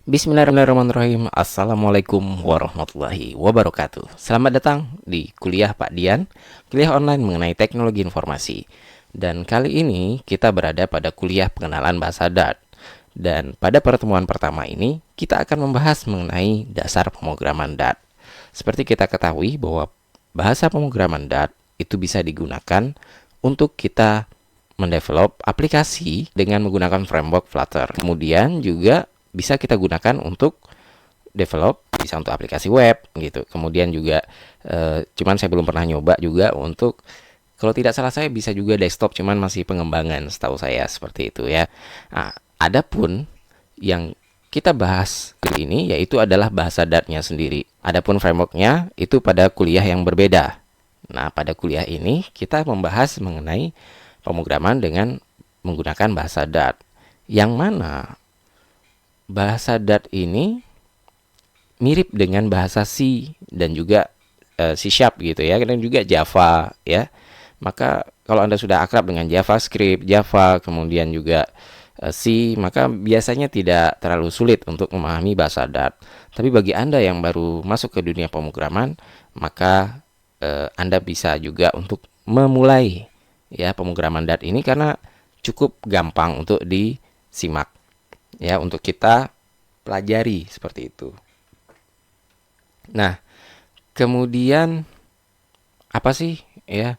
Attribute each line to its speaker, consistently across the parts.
Speaker 1: Bismillahirrahmanirrahim. Assalamualaikum warahmatullahi wabarakatuh. Selamat datang di kuliah Pak Dian, kuliah online mengenai teknologi informasi. Dan kali ini kita berada pada kuliah pengenalan bahasa Dart. Dan pada pertemuan pertama ini kita akan membahas mengenai dasar pemrograman Dart. Seperti kita ketahui bahwa bahasa pemrograman Dart itu bisa digunakan untuk kita mendevelop aplikasi dengan menggunakan framework Flutter. Kemudian juga bisa kita gunakan untuk develop, bisa untuk aplikasi web gitu. Kemudian juga cuman saya belum pernah nyoba juga untuk, kalau tidak salah saya bisa juga desktop, cuman masih pengembangan setahu saya seperti itu ya. Nah, adapun yang kita bahas kali ini yaitu adalah bahasa Dart-nya sendiri. Adapun frameworknya itu pada kuliah yang berbeda. Nah, pada kuliah ini kita membahas mengenai pemrograman dengan menggunakan bahasa Dart. Yang mana bahasa Dart ini mirip dengan bahasa C dan juga C# gitu ya, dan juga Java ya. Maka kalau Anda sudah akrab dengan JavaScript, Java, kemudian juga C, maka biasanya tidak terlalu sulit untuk memahami bahasa Dart. Tapi bagi Anda yang baru masuk ke dunia pemrograman, maka Anda bisa juga untuk memulai ya pemrograman Dart ini karena cukup gampang untuk disimak. Ya, untuk kita pelajari seperti itu. Nah, kemudian apa sih ya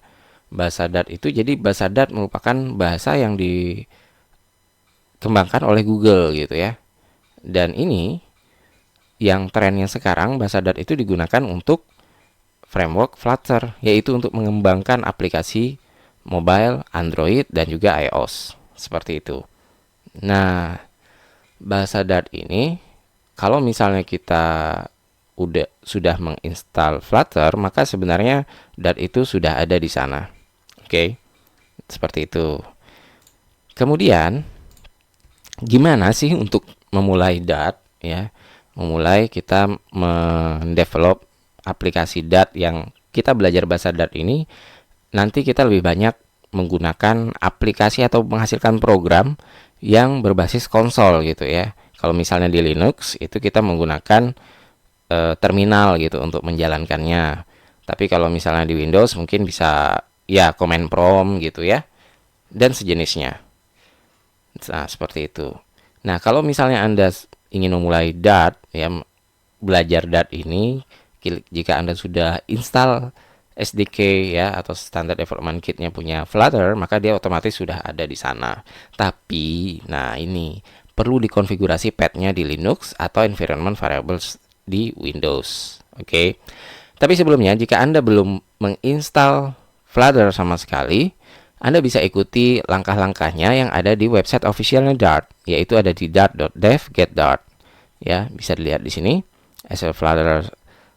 Speaker 1: bahasa Dart itu? Jadi bahasa Dart merupakan bahasa yang dikembangkan oleh Google gitu ya. Dan ini yang trennya sekarang, bahasa Dart itu digunakan untuk framework Flutter, yaitu untuk mengembangkan aplikasi mobile, Android, dan juga iOS. Seperti itu. Nah, bahasa Dart ini kalau misalnya kita sudah menginstal Flutter, maka sebenarnya Dart itu sudah ada di sana. Oke. Seperti itu. Kemudian gimana sih untuk memulai Dart ya? Memulai kita mendevelop aplikasi Dart yang kita belajar bahasa Dart ini, nanti kita lebih banyak menggunakan aplikasi atau menghasilkan program yang berbasis konsol gitu ya. Kalau misalnya di Linux itu kita menggunakan terminal gitu untuk menjalankannya. Tapi kalau misalnya di Windows mungkin bisa ya command prompt gitu ya, dan sejenisnya. Nah, seperti itu. Nah, kalau misalnya Anda ingin memulai Dart ya, belajar Dart ini, jika Anda sudah install SDK ya atau Standard Development Kit-nya punya Flutter, maka dia otomatis sudah ada di sana. Tapi, nah ini perlu dikonfigurasi path-nya di Linux atau environment variables di Windows. Oke. Tapi sebelumnya, jika Anda belum menginstal Flutter sama sekali, Anda bisa ikuti langkah-langkahnya yang ada di website officialnya Dart, yaitu ada di dart.dev get Dart. Ya, bisa dilihat di sini. As a Flutter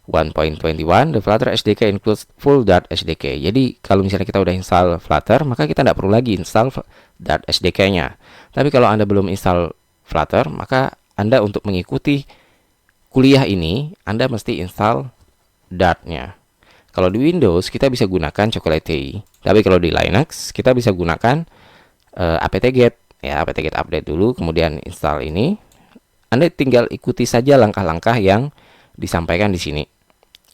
Speaker 1: 1.21, the Flutter SDK includes full Dart SDK. Jadi kalau misalnya kita udah install Flutter, maka kita tidak perlu lagi install Dart SDK-nya. Tapi kalau Anda belum install Flutter, maka Anda untuk mengikuti kuliah ini, Anda mesti install Dart-nya. Kalau di Windows, kita bisa gunakan Chocolate. Tapi kalau di Linux, kita bisa gunakan apt-get. Ya, apt-get update dulu, kemudian install ini. Anda tinggal ikuti saja langkah-langkah yang disampaikan di sini.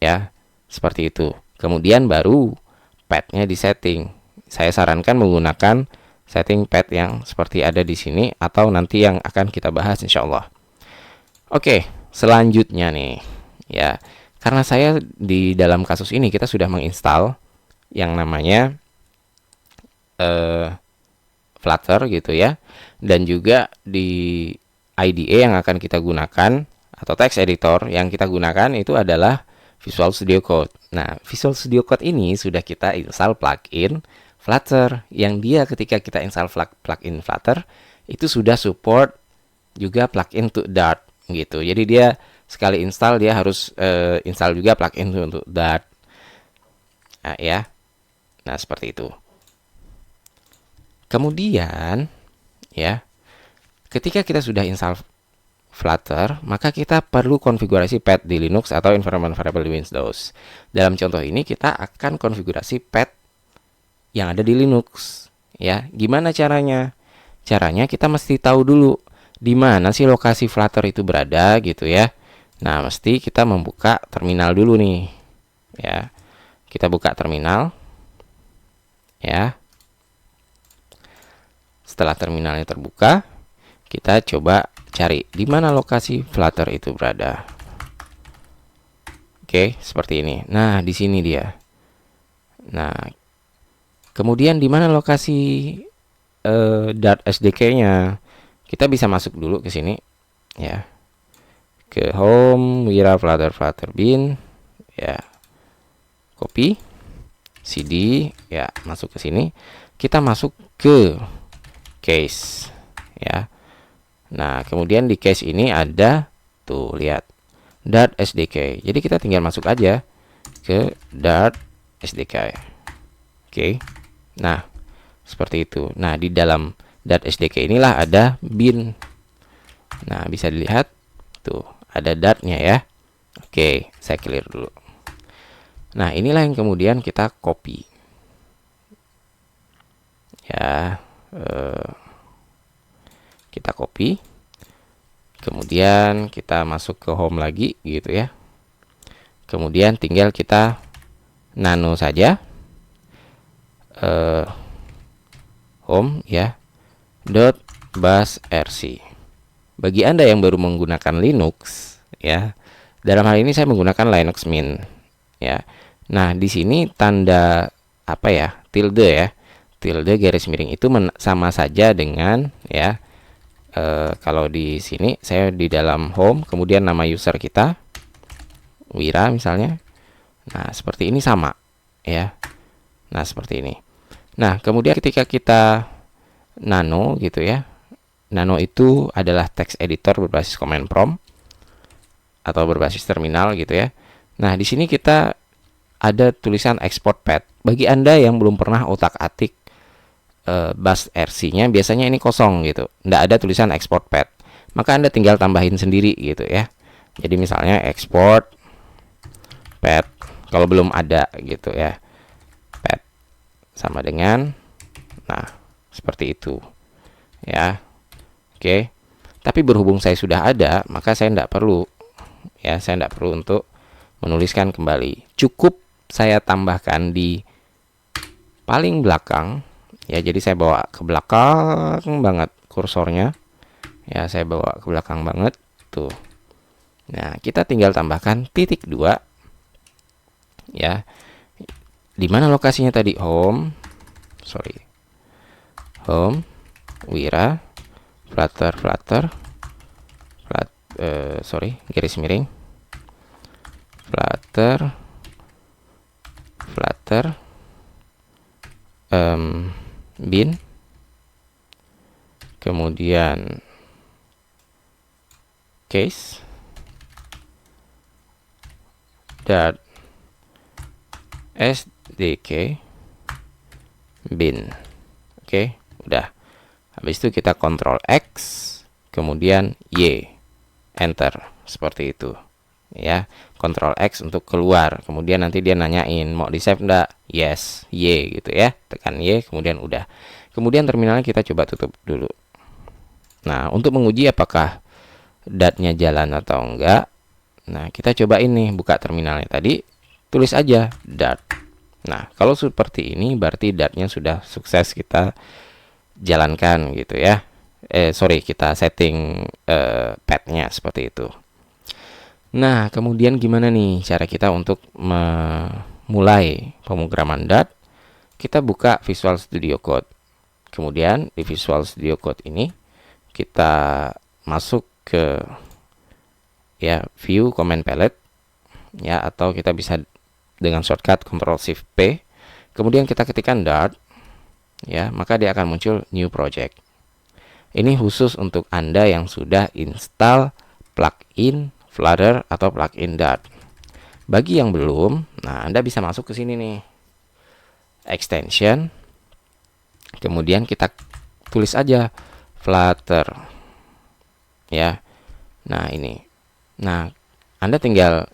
Speaker 1: Ya, seperti itu. Kemudian baru path-nya disetting. Saya sarankan menggunakan setting path yang seperti ada di sini atau nanti yang akan kita bahas insya Allah. Oke, selanjutnya nih. Ya, karena saya di dalam kasus ini kita sudah menginstal yang namanya Flutter gitu ya. Dan juga di IDE yang akan kita gunakan atau text editor yang kita gunakan itu adalah Visual Studio Code. Nah, Visual Studio Code ini sudah kita install plugin Flutter yang dia ketika kita install plugin Flutter itu sudah support juga plugin to Dart gitu. Jadi dia sekali install dia harus install juga plugin untuk Dart. Nah, ya. Nah, seperti itu. Kemudian ya, ketika kita sudah install Flutter, maka kita perlu konfigurasi path di Linux atau environment variable di Windows. Dalam contoh ini kita akan konfigurasi path yang ada di Linux. Ya, gimana caranya? Caranya kita mesti tahu dulu di mana sih lokasi Flutter itu berada gitu ya. Nah, mesti kita membuka terminal dulu nih. Ya. Kita buka terminal. Ya. Setelah terminalnya terbuka, kita coba cari di mana lokasi Flutter itu berada. Oke, seperti ini. Nah, di sini dia. Nah, kemudian di mana lokasi Dart SDK-nya? Kita bisa masuk dulu ke sini, ya. Ke home, Wira Flutter bin, ya. Copy, CD, ya, masuk ke sini. Kita masuk ke case, ya. Nah, kemudian di case ini ada tuh, lihat, Dart SDK. Jadi kita tinggal masuk aja ke Dart SDK. Oke. Nah, seperti itu. Nah, di dalam Dart SDK inilah ada bin. Nah, bisa dilihat tuh, ada Dartnya ya. Oke, saya clear dulu. Nah, inilah yang kemudian kita copy. Ya, kita copy. Kemudian kita masuk ke home lagi gitu ya. Kemudian tinggal kita nano saja. Home ya. .basrc. Bagi Anda yang baru menggunakan Linux ya. Dalam hal ini saya menggunakan Linux Mint ya. Nah, di sini tanda apa ya? Tilde ya. Tilde garis miring itu sama saja dengan ya. Kalau di sini saya di dalam home, kemudian nama user kita Wira misalnya. Nah, seperti ini sama ya. Nah, seperti ini. Nah, kemudian ketika kita nano gitu ya. Nano itu adalah text editor berbasis command prompt atau berbasis terminal gitu ya. Nah, di sini kita ada tulisan export path. Bagi Anda yang belum pernah otak-atik basrc-nya, biasanya ini kosong gitu. Nggak ada tulisan export path. Maka Anda tinggal tambahin sendiri gitu ya. Jadi misalnya export path kalau belum ada gitu ya. Path sama dengan seperti itu. Ya. Oke. Tapi berhubung saya sudah ada, maka saya tidak perlu ya, saya tidak perlu untuk menuliskan kembali. Cukup saya tambahkan di paling belakang ya. Jadi saya bawa ke belakang banget kursornya. Ya, saya bawa ke belakang banget tuh. Nah, kita tinggal tambahkan titik 2 ya. Di mana lokasinya tadi? Home. Home Wira Flutter garis miring Flutter bin, kemudian case Dart SDK bin. Oke, udah. Habis itu kita Ctrl X, kemudian Y, enter, seperti itu ya. Ctrl X untuk keluar, kemudian nanti dia nanyain mau di save enggak, yes, Y gitu ya, tekan Y, kemudian udah. Kemudian terminalnya kita coba tutup dulu. Nah, untuk menguji apakah Dart-nya jalan atau enggak, nah kita coba ini, buka terminalnya tadi, tulis aja Dart. Nah, kalau seperti ini berarti Dart-nya sudah sukses kita jalankan gitu ya. Kita setting path-nya seperti itu. Nah, kemudian gimana nih cara kita untuk memulai pemrograman Dart? Kita buka Visual Studio Code. Kemudian di Visual Studio Code ini kita masuk ke ya view command palette ya, atau kita bisa dengan shortcut Ctrl Shift P. Kemudian kita ketikkan Dart ya, maka dia akan muncul new project. Ini khusus untuk Anda yang sudah install plugin Flutter atau plugin Dart. Bagi yang belum, nah Anda bisa masuk ke sini nih, extension, kemudian kita tulis aja Flutter ya. Nah, ini. Nah, Anda tinggal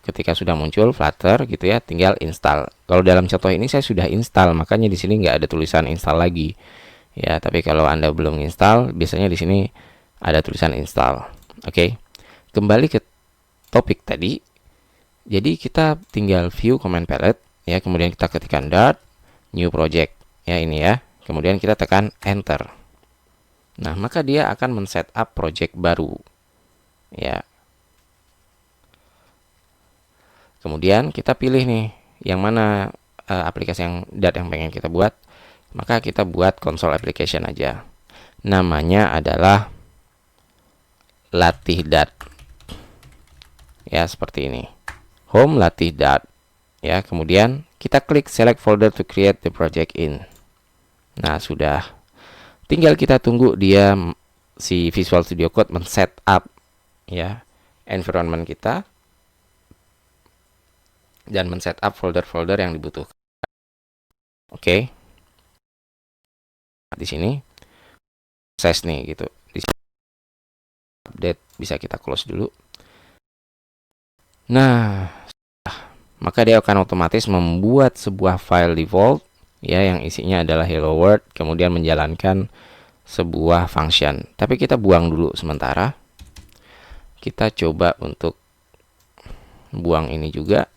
Speaker 1: ketika sudah muncul Flutter gitu ya, tinggal install. Kalau dalam contoh ini saya sudah install, makanya di sini nggak ada tulisan install lagi ya. Tapi kalau Anda belum install, biasanya di sini ada tulisan install. Oke. Kembali ke topik tadi. Jadi kita tinggal view command palette ya, kemudian kita ketikkan dart new project ya, ini ya. Kemudian kita tekan enter. Nah, maka dia akan men-setup project baru ya. Kemudian kita pilih nih yang mana aplikasi yang Dart yang pengen kita buat. Maka kita buat console application aja. Namanya adalah latih Dart. Ya, seperti ini. Home latih Dart. Ya, kemudian kita klik select folder to create the project in. Nah, sudah. Tinggal kita tunggu dia si Visual Studio Code men-setup ya environment kita dan men-setup folder-folder yang dibutuhkan. Oke. Di sini proses nih gitu. Di sini update bisa kita close dulu. Nah, maka dia akan otomatis membuat sebuah file default ya yang isinya adalah hello world, kemudian menjalankan sebuah function. Tapi kita buang dulu sementara. Kita coba untuk buang ini juga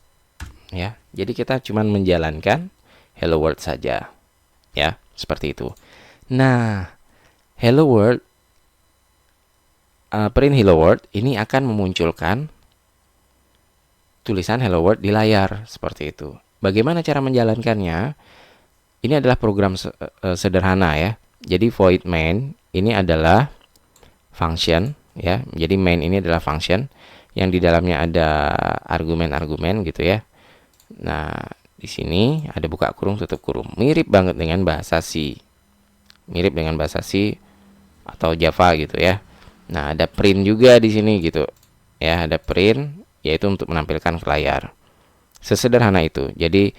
Speaker 1: ya. Jadi kita cuman menjalankan hello world saja. Ya, seperti itu. Nah, hello world print hello world ini akan memunculkan tulisan hello world di layar seperti itu. Bagaimana cara menjalankannya? Ini adalah program sederhana ya. Jadi void main ini adalah function ya. Jadi main ini adalah function yang di dalamnya ada argumen-argumen gitu ya. Nah, di sini ada buka kurung tutup kurung. Mirip banget dengan bahasa C. Mirip dengan bahasa C atau Java gitu ya. Nah, ada print juga di sini gitu. Ya, ada print yaitu untuk menampilkan ke layar. Sesederhana itu. Jadi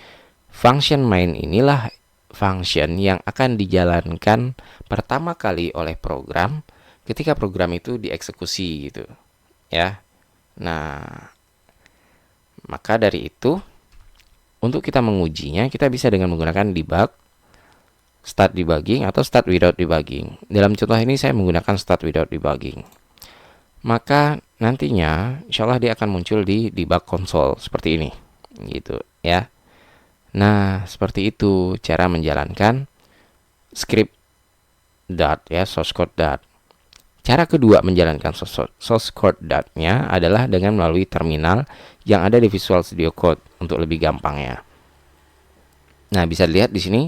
Speaker 1: function main inilah function yang akan dijalankan pertama kali oleh program ketika program itu dieksekusi gitu ya. Nah, maka dari itu untuk kita mengujinya kita bisa dengan menggunakan debug, start debugging atau start without debugging. Dalam contoh ini saya menggunakan start without debugging. Maka nantinya insya Allah dia akan muncul di debug console seperti ini gitu ya. Nah, seperti itu cara menjalankan script Dart ya, source code Dart. Cara kedua menjalankan source code Dart-nya adalah dengan melalui terminal yang ada di Visual Studio Code untuk lebih gampangnya. Nah, bisa dilihat di sini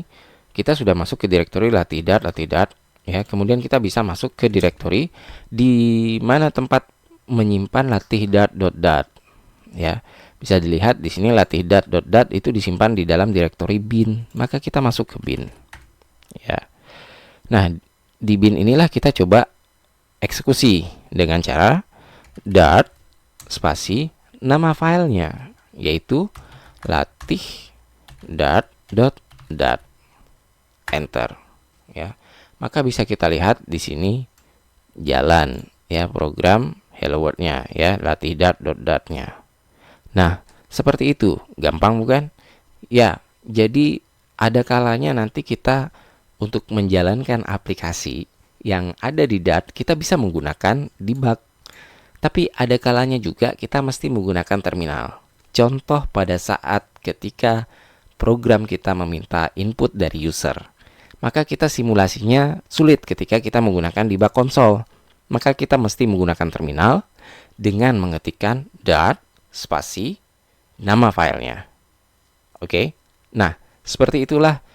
Speaker 1: kita sudah masuk ke direktori latih Dart ya. Kemudian kita bisa masuk ke direktori di mana tempat menyimpan latih Dart ya. Bisa dilihat di sini latih Dart itu disimpan di dalam direktori bin. Maka kita masuk ke bin ya. Nah, di bin inilah kita coba eksekusi dengan cara Dart spasi nama filenya yaitu latih Dart enter ya. Maka bisa kita lihat di sini jalan ya program hello world-nya ya, latih Dart-nya. Nah, seperti itu. Gampang bukan? Ya, jadi ada kalanya nanti kita untuk menjalankan aplikasi yang ada di Dart, kita bisa menggunakan debug. Tapi ada kalanya juga kita mesti menggunakan terminal. Contoh pada saat ketika program kita meminta input dari user. Maka kita simulasinya sulit ketika kita menggunakan debug console. Maka kita mesti menggunakan terminal dengan mengetikkan Dart spasi nama filenya. Oke. Nah, seperti itulah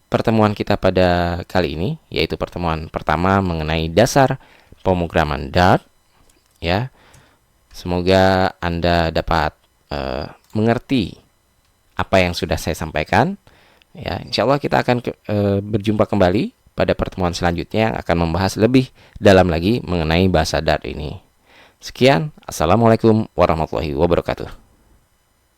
Speaker 1: pertemuan kita pada kali ini, yaitu pertemuan pertama mengenai dasar pemrograman Dart ya. Semoga Anda dapat mengerti apa yang sudah saya sampaikan. Ya, insya Allah kita akan berjumpa kembali pada pertemuan selanjutnya yang akan membahas lebih dalam lagi mengenai bahasa Dart ini. Sekian, Assalamualaikum warahmatullahi wabarakatuh.